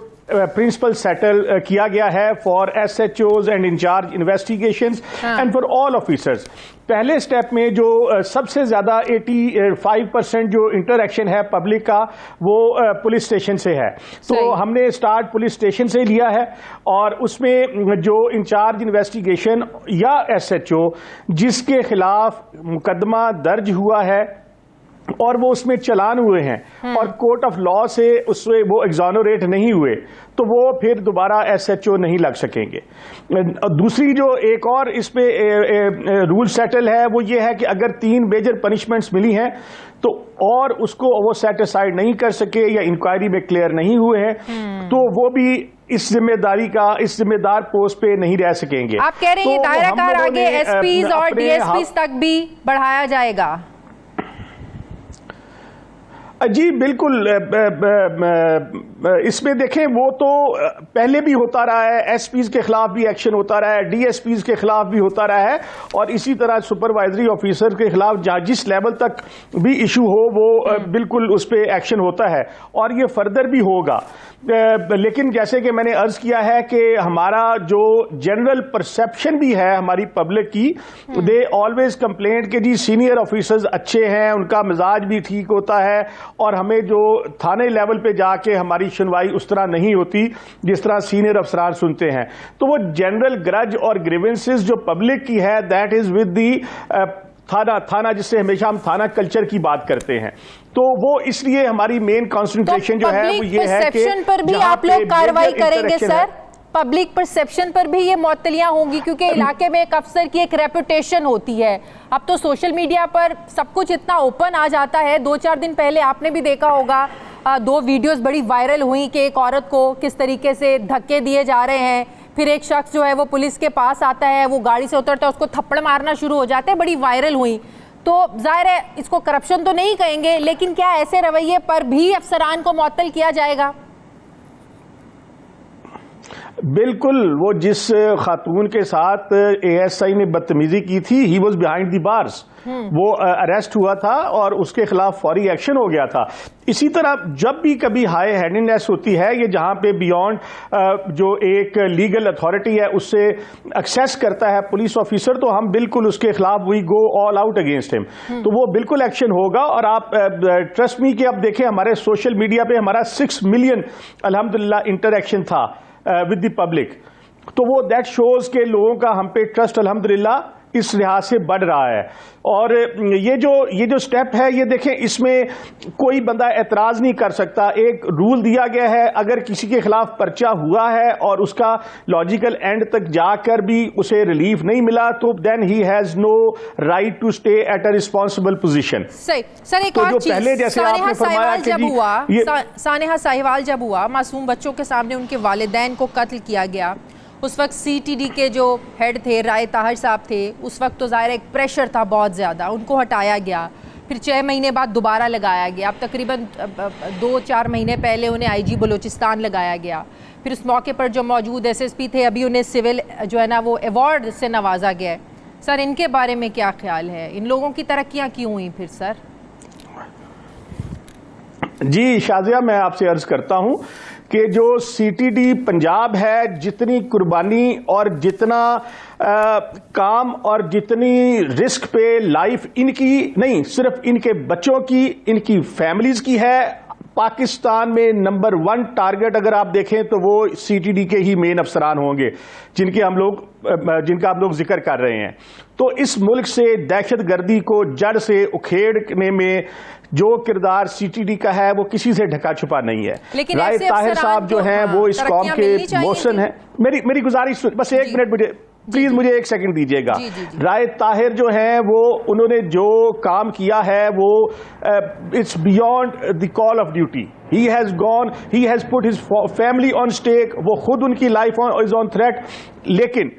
principle settle کیا گیا ہے for S H Os and incharge investigations and for all officers. پہلے سٹیپ میں جو سب سے زیادہ 85% جو انٹریکشن ہے پبلک کا وہ پولیس اسٹیشن سے ہے، تو ہم نے اسٹارٹ پولیس اسٹیشن سے لیا ہے، اور اس میں جو انچارج انویسٹیگیشن یا ایس ایچ او جس کے خلاف مقدمہ درج ہوا ہے اور وہ اس میں چلان ہوئے ہیں اور کورٹ آف لا سے اس سے وہ ایگزانوریٹ نہیں ہوئے، تو وہ پھر دوبارہ ایس ایچ او نہیں لگ سکیں گے۔ دوسری جو ایک اور اس پہ رول سیٹل ہے وہ یہ ہے کہ اگر 3 میجر پنشمنٹس ملی ہیں تو اور اس کو وہ سیٹ اسائڈ نہیں کر سکے یا انکوائری میں کلیئر نہیں ہوئے ہیں تو وہ بھی اس ذمہ داری کا اس ذمہ دار پوسٹ پہ نہیں رہ سکیں گے۔ آپ کہہ رہے ہیں دائرہ کار آگے ایس پیز اور ڈی ایس پیز تک بھی بڑھایا جائے گا؟ جی بالکل، اس میں دیکھیں وہ تو پہلے بھی ہوتا رہا ہے، ایس پیز کے خلاف بھی ایکشن ہوتا رہا ہے، ڈی ایس پیز کے خلاف بھی ہوتا رہا ہے، اور اسی طرح سپروائزری آفیسر کے خلاف جس لیول تک بھی ایشو ہو وہ بالکل اس پہ ایکشن ہوتا ہے، اور یہ فردر بھی ہوگا۔ لیکن جیسے کہ میں نے عرض کیا ہے کہ ہمارا جو جنرل پرسیپشن بھی ہے ہماری پبلک کی، دے آلویز کمپلینٹ کہ جی سینئر آفیسرز اچھے ہیں، ان کا مزاج بھی ٹھیک ہوتا ہے، اور ہمیں جو تھانے لیول پہ جا کے ہماری سنوائی اس طرح نہیں ہوتی جس طرح سینئر افسران سنتے ہیں۔ تو وہ جنرل گرج اور گریونسز جو پبلک کی ہے دیٹ از ود دی تھانہ جس سے ہمیشہ ہم تھانہ کلچر کی بات کرتے ہیں، تو وہ اس لیے ہماری مین کانسنٹریشن جو ہے وہ یہ ہے کہ پر بھی آپ لوگ کارروائی کریں گے سر؟ پبلک پرسیپشن پر بھی یہ معطلیاں ہوں گی، کیونکہ علاقے میں ایک افسر کی ایک ریپوٹیشن ہوتی ہے۔ اب تو سوشل میڈیا پر سب کچھ اتنا اوپن آ جاتا ہے۔ 2-4 دن پہلے آپ نے بھی دیکھا ہوگا 2 ویڈیوز بڑی وائرل ہوئی کہ ایک عورت کو کس طریقے سے دھکے دیے جا رہے ہیں، پھر ایک شخص جو ہے وہ پولیس کے پاس آتا ہے، وہ گاڑی سے اترتا ہے، اس کو تھپڑ مارنا شروع ہو جاتے ہیں، بڑی وائرل ہوئی۔ تو ظاہر ہے اس کو کرپشن تو نہیں کہیں گے، لیکن کیا ایسے رویے پر بھی افسران کو معطل کیا جائے گا؟ بالکل، وہ جس خاتون کے ساتھ اے ایس آئی نے بدتمیزی کی تھی he was behind the bars, وہ اریسٹ ہوا تھا اور اس کے خلاف فوری ایکشن ہو گیا تھا۔ اسی طرح جب بھی کبھی ہائی ہینڈنیس ہوتی ہے، یہ جہاں پہ بیونڈ جو ایک لیگل اتھارٹی ہے اس سے ایکسیس کرتا ہے پولیس آفیسر، تو ہم بالکل اس کے خلاف وی گو آل آؤٹ اگینسٹ ہم، تو وہ بالکل ایکشن ہوگا۔ اور آپ ٹرسٹ می کہ اب دیکھیں ہمارے سوشل میڈیا پہ ہمارا 6 ملین الحمدللہ انٹریکشن تھا with the public، تو وہ دیٹ شوز کہ لوگوں کا ہم پہ ٹرسٹ الحمدللہ اس لحاظ سے بڑھ رہا ہے۔ اور یہ جو سٹیپ ہے یہ دیکھیں اس میں کوئی بندہ اعتراض نہیں کر سکتا، ایک رول دیا گیا ہے، اگر کسی کے خلاف پرچہ ہوا ہے اور اس کا لاجیکل اینڈ تک جا کر بھی اسے ریلیف نہیں ملا تو then he has no right to stay at a responsible position. Sir ایک اور چیز، سانحہ ساہیوال جب ہوا، معصوم بچوں کے سامنے ان کے والدین کو قتل کیا گیا، اس وقت سی ٹی ڈی کے جو ہیڈ تھے رائے طاہر صاحب تھے, اس وقت تو ظاہر ایک پریشر تھا بہت زیادہ, ان کو ہٹایا گیا, پھر 6 مہینے بعد دوبارہ لگایا گیا, اب تقریباً 2-4 مہینے پہلے انہیں آئی جی بلوچستان لگایا گیا, پھر اس موقع پر جو موجود ایس ایس پی تھے ابھی انہیں سول جو ہے نا وہ ایوارڈ سے نوازا گیا ہے. سر ان کے بارے میں کیا خیال ہے, ان لوگوں کی ترقیاں کیوں ہوئیں پھر سر؟ جی شازیہ, میں آپ سے عرض کرتا ہوں کہ جو سی ٹی ڈی پنجاب ہے, جتنی قربانی اور جتنا کام اور جتنی رسک پہ لائف ان کی نہیں, صرف ان کے بچوں کی, ان کی فیملیز کی ہے. پاکستان میں نمبر 1 ٹارگٹ اگر آپ دیکھیں تو وہ سی ٹی ڈی کے ہی مین افسران ہوں گے جن کا ہم لوگ ذکر کر رہے ہیں. تو اس ملک سے دہشت گردی کو جڑ سے اکھیڑنے میں جو کردار سی ٹی ڈی کا ہے وہ کسی سے ڈھکا چھپا نہیں ہے. رائے طاہر صاحب جو ہیں وہ اس قوم کے محسن ہیں. میری گزارش بس 1 منٹ, مجھے پلیز مجھے 1 سیکنڈ دیجیے گا. رائے طاہر جو ہیں وہ انہوں نے جو کام کیا ہے وہ it's beyond the call of duty. He has put his family on stake, وہ خود ان کی لائف is on threat. لیکن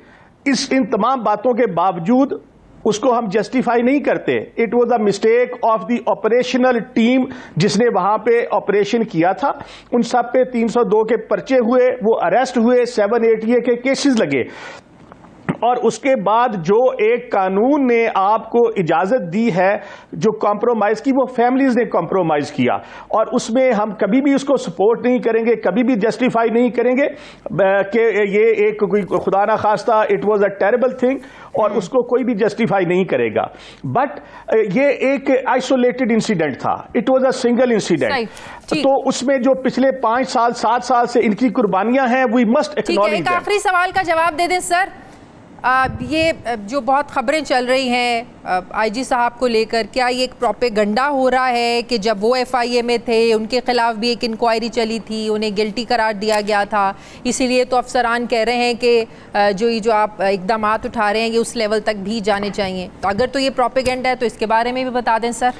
ان تمام باتوں کے باوجود اس کو ہم جسٹیفائی نہیں کرتے. It was a mistake of the operational team جس نے وہاں پہ آپریشن کیا تھا. ان سب پہ 302 کے پرچے ہوئے, وہ اریسٹ ہوئے, 780 کے کیسز لگے, اور اس کے بعد جو ایک قانون نے آپ کو اجازت دی ہے جو کمپرومائز کی, وہ فیملیز نے کمپرومائز کیا, اور اس میں ہم کبھی بھی اس کو سپورٹ نہیں کریں گے, کبھی بھی جسٹیفائی نہیں کریں گے کہ یہ ایک کوئی خدا نہ خواستہ it was a terrible thing, اور اس کو کوئی بھی جسٹیفائی نہیں کرے گا. بٹ یہ ایک آئسولیٹڈ انسیڈنٹ تھا, it was a single incident. تو اس میں جو پچھلے 5 سال 7 سال سے ان کی قربانیاں ہیں, وی مسٹ ایکنالج. ایک آخری سوال کا جواب دے دیں سر. یہ جو بہت خبریں چل رہی ہیں آئی جی صاحب کو لے کر, کیا یہ ایک پروپیگنڈا ہو رہا ہے کہ جب وہ ایف آئی اے میں تھے ان کے خلاف بھی ایک انکوائری چلی تھی, انہیں گلٹی قرار دیا گیا تھا, اسی لیے تو افسران کہہ رہے ہیں کہ جو آپ اقدامات اٹھا رہے ہیں یہ اس لیول تک بھی جانے چاہیے. تو اگر تو یہ پروپیگنڈا ہے تو اس کے بارے میں بھی بتا دیں سر.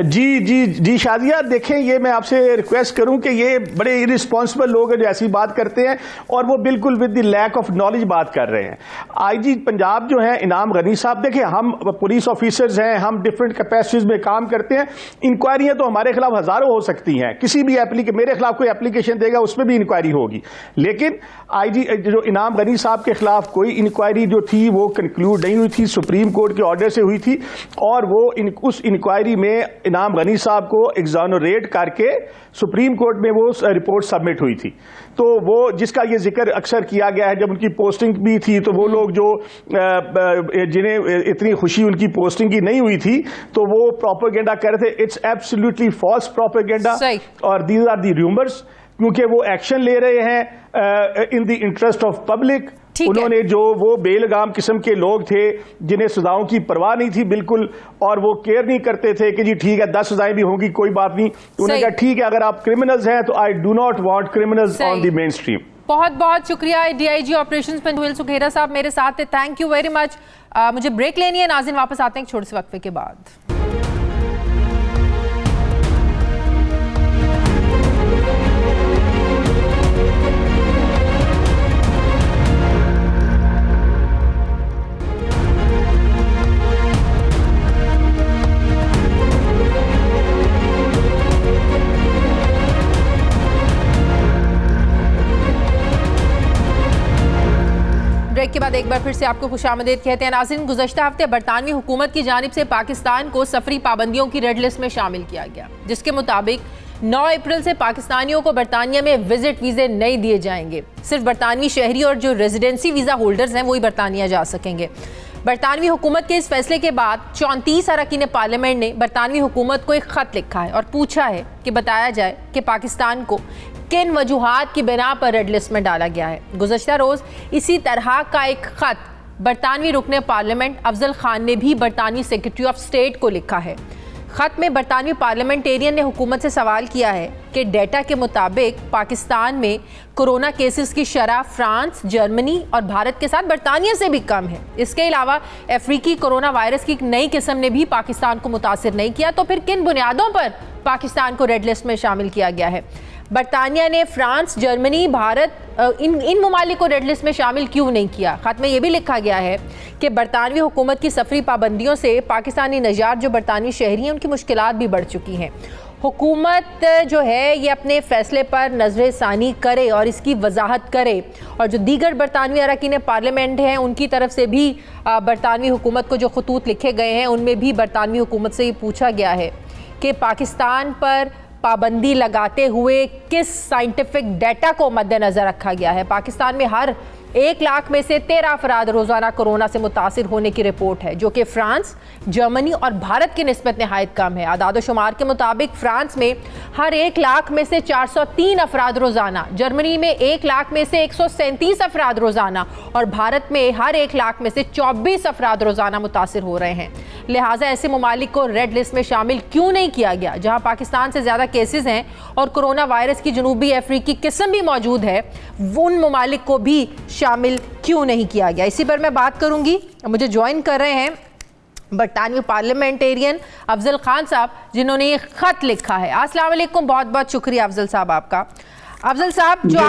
جی شازیہ, دیکھیں یہ میں آپ سے ریکویسٹ کروں کہ یہ بڑے ارسپانسبل لوگ ہیں جو ایسی بات کرتے ہیں, اور وہ بالکل with the lack of knowledge بات کر رہے ہیں. آئی جی پنجاب جو ہیں انعام غنی صاحب, دیکھیں ہم پولیس آفیسرز ہیں, ہم ڈفرینٹ کیپیسٹیز میں کام کرتے ہیں. انکوائریاں تو ہمارے خلاف ہزاروں ہو سکتی ہیں, کسی بھی میرے خلاف کوئی اپلیکیشن دے گا اس میں بھی انکوائری ہوگی, لیکن آئی جی جو انعام غنی صاحب کے خلاف کوئی انکوائری جو تھی وہ کنکلوڈ نہیں ہوئی تھی, سپریم کورٹ کے آرڈر سے ہوئی تھی, اور وہ اس انکوائری میں انعام غنی صاحب کو ایگزانوریٹ کر کے سپریم کورٹ میں وہ رپورٹ سبمٹ ہوئی تھی. تو وہ جس کا یہ ذکر اکثر کیا گیا ہے, جب ان کی پوسٹنگ بھی تھی تو وہ لوگ جو جنہیں اتنی خوشی ان کی پوسٹنگ کی نہیں ہوئی تھی تو وہ پروپیگنڈا کر رہے تھے. اٹس ایبسلیوٹلی فالس پروپیگنڈا, اور دیز آر دی ریومرز, کیونکہ وہ ایکشن لے رہے ہیں ان دی انٹرسٹ آف پبلک. انہوں نے جو وہ بے لگام قسم کے لوگ تھے جنہیں سزاؤں کی پرواہ نہیں تھی بالکل, اور وہ کیئر نہیں کرتے تھے کہ جی ٹھیک ہے 10 سزائیں بھی ہوں گی کوئی بات نہیں, انہوں نے کہا ٹھیک ہے اگر آپ کرمنلز ہیں تو I do not want criminals on the mainstream. بہت بہت شکریہ D I G operations پنجویل Sukhera صاحب میرے ساتھ تھے, تھینک یو ویری مچ. مجھے بریک لینی ہے ناظرین, واپس آتے ہیں ایک چھوٹے سے وقفے کے بعد. بریک کے بعد ایک بار پھر سے آپ کو خوش آمدید کہتے ہیں. ناظرین, گزشتہ ہفتے برطانوی حکومت کی جانب سے پاکستان کو سفری پابندیوں کی ریڈ لسٹ میں شامل کیا گیا, جس کے مطابق 9 اپریل سے پاکستانیوں کو برطانیہ میں وزٹ ویزے نہیں دیے جائیں گے. صرف برطانوی شہری اور جو ریزیڈنسی ویزا ہولڈرز ہیں وہی برطانیہ جا سکیں گے. برطانوی حکومت کے اس فیصلے کے بعد 34 اراکین پارلیمنٹ نے برطانوی حکومت کو ایک خط لکھا ہے اور پوچھا ہے کہ بتایا جائے کہ پاکستان کو کن وجوہات کی بنا پر ریڈ لسٹ میں ڈالا گیا ہے. گزشتہ روز اسی طرح کا ایک خط برطانوی رکن پارلیمنٹ افضل خان نے بھی برطانوی سیکرٹری آف اسٹیٹ کو لکھا ہے. خط میں برطانوی پارلیمنٹیرین نے حکومت سے سوال کیا ہے کہ ڈیٹا کے مطابق پاکستان میں کورونا کیسز کی شرح فرانس, جرمنی اور بھارت کے ساتھ برطانیہ سے بھی کم ہے. اس کے علاوہ افریقی کورونا وائرس کی ایک نئی قسم نے بھی پاکستان کو متاثر نہیں کیا, تو پھر کن بنیادوں پر پاکستان کو ریڈ لسٹ میں شامل کیا گیا ہے؟ برطانیہ نے فرانس، جرمنی، بھارت ان ممالک کو ریڈ لسٹ میں شامل کیوں نہیں کیا؟ خط میں یہ بھی لکھا گیا ہے کہ برطانوی حکومت کی سفری پابندیوں سے پاکستانی نژاد جو برطانوی شہری ہیں ان کی مشکلات بھی بڑھ چکی ہیں۔ حکومت جو ہے یہ اپنے فیصلے پر نظر ثانی کرے اور اس کی وضاحت کرے، اور جو دیگر برطانوی اراکین پارلیمنٹ ہیں ان کی طرف سے بھی برطانوی حکومت کو جو خطوط لکھے گئے ہیں ان میں بھی برطانوی حکومت سے یہ پوچھا گیا ہے کہ پاکستان پر پابندی لگاتے ہوئے کس سائنٹیفک ڈیٹا کو مد نظر رکھا گیا ہے۔ پاکستان میں ہر 1 لاکھ میں سے 13 افراد روزانہ کورونا سے متاثر ہونے کی رپورٹ ہے، جو کہ فرانس، جرمنی اور بھارت کی نسبت نہایت کم ہے۔ اعداد و شمار کے مطابق فرانس میں ہر 1 لاکھ میں سے 403 افراد روزانہ، جرمنی میں 1 لاکھ میں سے 137 افراد روزانہ اور بھارت میں ہر 1 لاکھ میں سے 24 افراد روزانہ متاثر ہو رہے ہیں۔ لہٰذا ایسے ممالک کو ریڈ لسٹ میں شامل کیوں نہیں کیا گیا؟ جہاں پاکستان سے زیادہ کیسز ہیں اور کرونا وائرس کی جنوبی افریقی قسم بھی موجود ہے، ان ممالک کو بھی شامل کیوں نہیں کیا گیا؟ اسی پر میں بات کروں گی۔ مجھے جوائن کر رہے ہیں برطانوی پارلیمنٹیرین افضل خان صاحب، جنہوں نے یہ خط لکھا ہے۔ السلام علیکم، بہت بہت شکریہ افضل صاحب آپ کا۔ افضل صاحب، جو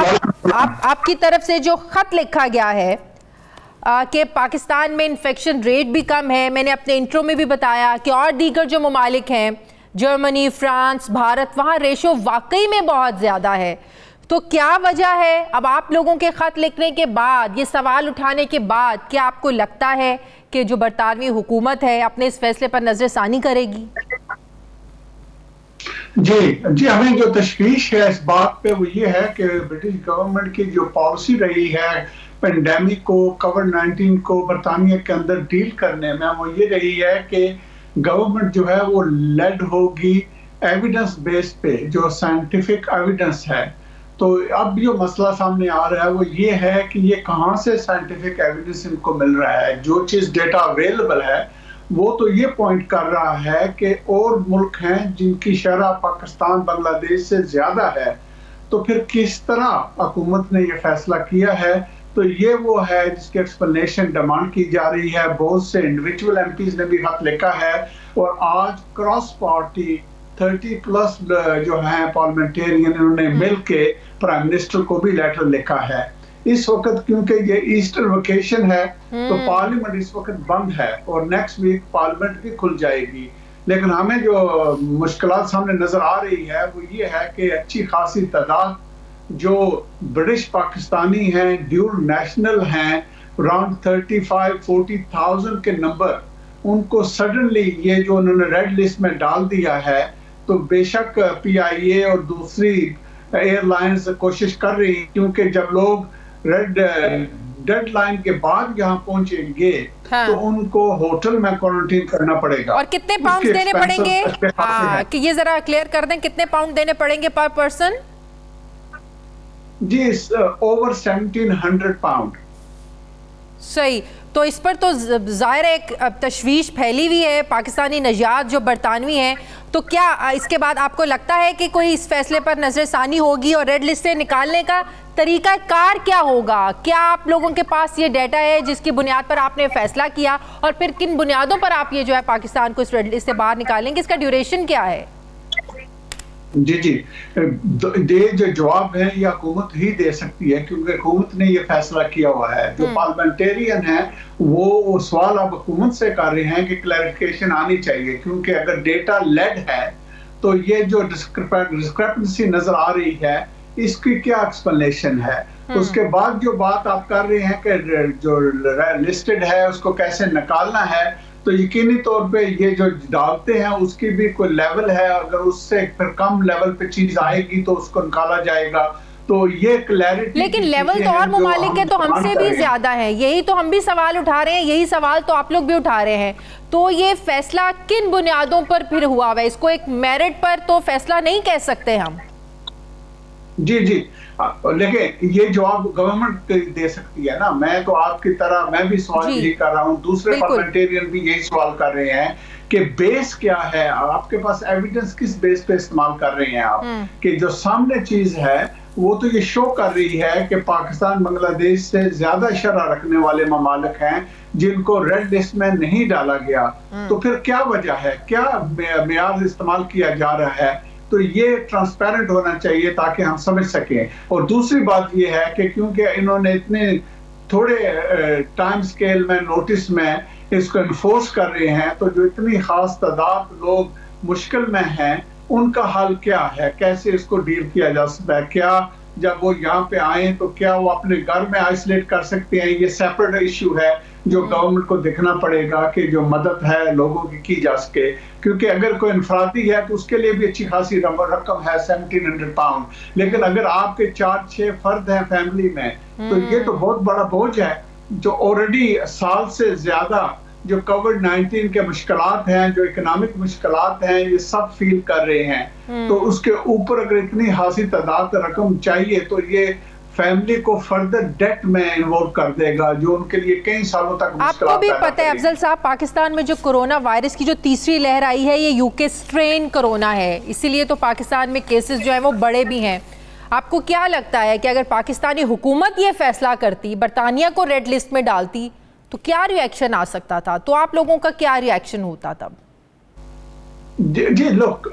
آپ کی طرف سے جو خط لکھا گیا ہے کہ پاکستان میں انفیکشن ریٹ بھی کم ہے، میں نے اپنے انٹرو میں بھی بتایا کہ اور دیگر جو ممالک ہیں جرمنی، فرانس، بھارت، وہاں ریشو واقعی میں بہت زیادہ ہے، تو کیا وجہ ہے؟ اب آپ لوگوں کے خط لکھنے کے بعد، یہ سوال اٹھانے کے بعد، کیا آپ کو لگتا ہے کہ جو برطانوی حکومت ہے اپنے اس فیصلے پر نظر ثانی کرے گی؟ جی ہمیں جو تشویش ہے اس بات پہ وہ یہ ہے کہ برٹش گورنمنٹ کی جو پالیسی رہی ہے پینڈیمک کو، کووڈ-19 کو برطانیہ کے اندر ڈیل کرنے میں، وہ یہ رہی ہے کہ گورنمنٹ جو ہے وہ لیڈ ہوگی ایویڈنس بیس پہ، جو سائنٹیفک ایویڈنس ہے۔ تو اب جو مسئلہ سامنے آ رہا ہے وہ یہ ہے کہ یہ کہاں سے سائنٹیفک ایویڈنس ان کو مل رہا ہے؟ جو چیز ڈیٹا اویلیبل ہے وہ تو یہ پوائنٹ کر رہا ہے کہ اور ملک ہیں جن کی شرح پاکستان، بنگلہ دیش سے زیادہ ہے، تو پھر کس طرح حکومت نے یہ فیصلہ کیا ہے؟ تو یہ وہ ہے جس کی ایکسپلینیشن ڈیمانڈ کی جا رہی ہے۔ بہت سے انڈیویجول ایم پیز نے بھی خط لکھا ہے، اور آج کراس پارٹی 30+ جو ہیں پارلیمنٹیرین، انہوں نے مل کے پرائم منسٹر کو بھی لیٹر لکھا ہے۔ اس وقت کیونکہ یہ ایسٹر ویکیشن ہے تو پارلیمنٹ اس وقت بند ہے، اور نیکسٹ ویک پارلیمنٹ بھی کھل جائے گی، لیکن ہمیں جو مشکلات سامنے نظر آ رہی ہے وہ یہ ہے کہ اچھی خاصی تعداد جو برٹش پاکستانی ہیں، ڈیول نیشنل ہیں، اراؤنڈ 35-40,000 کے نمبر، ان کو سڈنلی یہ جو انہوں نے ریڈ لسٹ میں ڈال دیا ہے، تو بے شک پی آئی اے اور دوسری ایئر لائنز کوشش کر رہی ہیں، کیونکہ جب لوگ ڈیڈ لائن کے بعد یہاں پہنچیں گے تو ان کو ہوٹل میں کوارنٹین کرنا پڑے گا۔ اور کتنے پاؤنڈ دینے پڑیں گے؟ کہ یہ ذرا کلیئر کر دیں، کتنے پاؤنڈ دینے پڑیں گے پر پرسن؟ G over 1700 pound. صحیح، تو اس پر تو ظاہر ایک تشویش پھیلی ہوئی ہے پاکستانی نژاد جو برطانوی ہیں، تو کیا اس کے بعد آپ کو لگتا ہے کہ کوئی اس فیصلے پر نظر ثانی ہوگی اور ریڈ لسٹ سے نکالنے کا طریقہ کار کیا ہوگا؟ کیا آپ لوگوں کے پاس یہ ڈیٹا ہے جس کی بنیاد پر آپ نے فیصلہ کیا، اور پھر کن بنیادوں پر آپ یہ جو ہے پاکستان کو اس ریڈ لسٹ سے باہر نکالیں گے؟ اس کا ڈیوریشن کیا ہے؟ جی یہ جو جواب ہے یہ حکومت ہی دے سکتی ہے، کیونکہ حکومت نے یہ فیصلہ کیا ہوا ہے۔ جو پارلیمنٹیرین ہیں وہ سوال اب حکومت سے کر رہے ہیں کہ کلیریفیکیشن آنی چاہیے، کیونکہ اگر ڈیٹا لیڈ ہے تو یہ جو ڈسکرپنسی نظر آ رہی ہے اس کی کیا ایکسپلینیشن ہے؟ اس کے بعد جو بات آپ کر رہے ہیں کہ جو لسٹڈ ہے اس کو کیسے نکالنا ہے، تو یقینی طور پہ یہ جو ڈالتے ہیں اس کی بھی کوئی لیول ہے، اگر اس سے پھر کم لیول پہ چیز آئے گی تو اس کو نکالا جائے گا۔ تو یہ کلیئرٹی، لیکن لیول تو اور ممالک کے تو ہم سے بھی زیادہ ہیں، یہی تو ہم بھی سوال اٹھا رہے ہیں، یہی سوال تو آپ لوگ بھی اٹھا رہے ہیں۔ تو یہ فیصلہ کن بنیادوں پر پھر ہوا ہے؟ اس کو ایک میرٹ پر تو فیصلہ نہیں کہہ سکتے ہم۔ جی لیکن یہ جواب گورنمنٹ دے سکتی ہے نا، میں تو آپ کی طرح میں بھی سوال یہی کر رہا ہوں، دوسرے پارلیمنٹیرین بھی یہی سوال کر رہے ہیں کہ بیس کیا ہے، آپ کے پاس ایویڈنس کس بیس پہ استعمال کر رہے ہیں آپ، کہ جو سامنے چیز ہے وہ تو یہ شو کر رہی ہے کہ پاکستان بنگلہ دیش سے زیادہ شرح رکھنے والے ممالک ہیں جن کو ریڈ لسٹ میں نہیں ڈالا گیا۔ تو پھر کیا وجہ ہے، کیا معیار استعمال کیا جا رہا ہے؟ تو یہ ٹرانسپیرنٹ ہونا چاہیے تاکہ ہم سمجھ سکیں. اور دوسری بات یہ ہے کہ کیونکہ انہوں نے اتنے تھوڑے ٹائم سکیل میں نوٹس میں اس کو انفورس کر رہے ہیں، تو جو اتنی خاص تعداد لوگ مشکل میں ہیں ان کا حل کیا ہے، کیسے اس کو ڈیل کیا جا سکتا ہے؟ کیا جب وہ یہاں پہ آئیں تو کیا وہ اپنے گھر میں آئسولیٹ کر سکتے ہیں؟ یہ سیپریٹ ایشو ہے جو گورنمنٹ کو دیکھنا پڑے گا کہ جو مدد ہے لوگوں کی جا سکے. کیونکہ اگر کوئی انفرادی ہے تو اس کے لیے بھی اچھی خاصی رقم ہے 1700 پاؤنڈ، لیکن اگر آپ کے 4-6 فرد ہیں فیملی میں تو یہ تو بہت بڑا بوجھ ہے جو آلریڈی سال سے زیادہ جو کووڈ-19 کے مشکلات ہیں، جو اکنامک مشکلات ہیں، یہ سب فیل کر رہے ہیں. تو اس کے اوپر اگر اتنی خاصی تعداد رقم چاہیے تو یہ فیملی کو فردر ڈیٹ میں انوالو کر دے گا جو ان کے لیے کئی سالوں تک مشکلات. آپ کو بھی پتہ ہے افضل صاحب، پاکستان میں جو کرونا وائرس کی جو تیسری لہر آئی ہے یہ یوکے سٹرین کرونا ہے، اسی لیے تو پاکستان میں کیسز جو ہیں وہ بڑے بھی ہیں. آپ کو کیا لگتا ہے کہ اگر پاکستانی حکومت یہ فیصلہ کرتی، برطانیہ کو ریڈ لسٹ میں ڈالتی، تو کیا ری ایکشن آ سکتا تھا؟ تو آپ لوگوں کا کیا ری ایکشن ہوتا تب؟ جی لوک،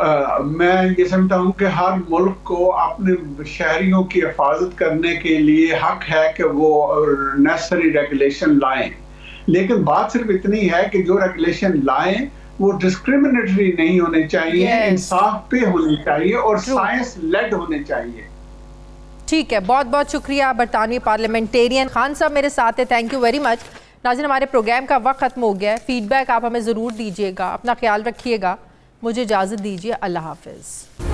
میں یہ سمجھتا ہوں کہ ہر ملک کو اپنے شہریوں کی حفاظت کرنے کے لیے حق ہے کہ وہ نیسری ریگولیشن لائیں، لیکن بات صرف اتنی ہے کہ جو ریگولیشن لائیں وہ ڈسکریمنیٹری نہیں ہونے چاہیے، انصاف پہ ہونی چاہیے اور سائنس لیڈ ہونے چاہیے. ٹھیک ہے، بہت بہت شکریہ برطانوی پارلیمنٹیرین خان صاحب میرے ساتھ ہیں، تھینک یو ویری مچ. ناظرین، ہمارے پروگرام کا وقت ختم ہو گیا ہے، فیڈ بیک آپ ہمیں ضرور دیجیے گا، اپنا خیال رکھیے گا. مجھے اجازت دیجیے، اللہ حافظ.